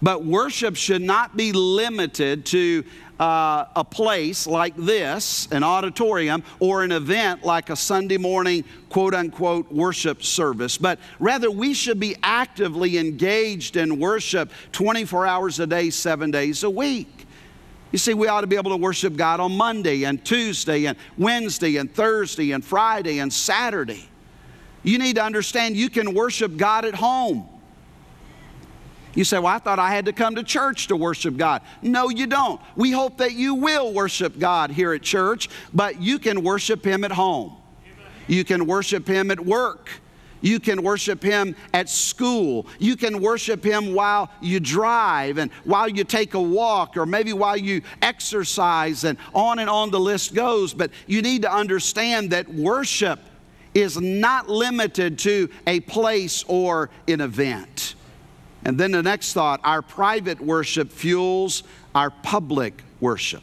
But worship should not be limited to a place like this, an auditorium, or an event like a Sunday morning quote-unquote worship service. But rather, we should be actively engaged in worship 24 hours a day, 7 days a week. You see, we ought to be able to worship God on Monday and Tuesday and Wednesday and Thursday and Friday and Saturday. You need to understand you can worship God at home. You say, well, I thought I had to come to church to worship God. No, you don't. We hope that you will worship God here at church, but you can worship Him at home. You can worship Him at work. You can worship Him at school. You can worship Him while you drive and while you take a walk, or maybe while you exercise, and on the list goes. But you need to understand that worship is not limited to a place or an event. And then the next thought, our private worship fuels our public worship.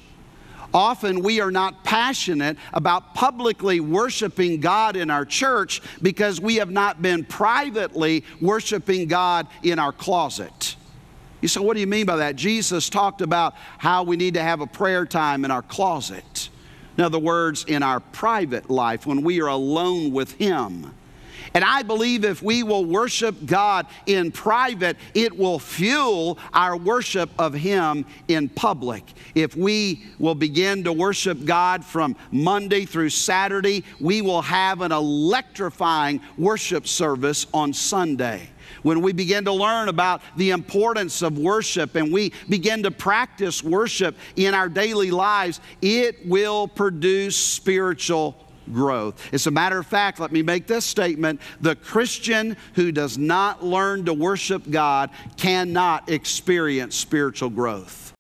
Often we are not passionate about publicly worshiping God in our church because we have not been privately worshiping God in our closet. You say, what do you mean by that? Jesus talked about how we need to have a prayer time in our closet. In other words, in our private life, when we are alone with Him. And I believe if we will worship God in private, it will fuel our worship of Him in public. If we will begin to worship God from Monday through Saturday, we will have an electrifying worship service on Sunday. When we begin to learn about the importance of worship and we begin to practice worship in our daily lives, it will produce spiritual growth. As a matter of fact, let me make this statement: the Christian who does not learn to worship God cannot experience spiritual growth.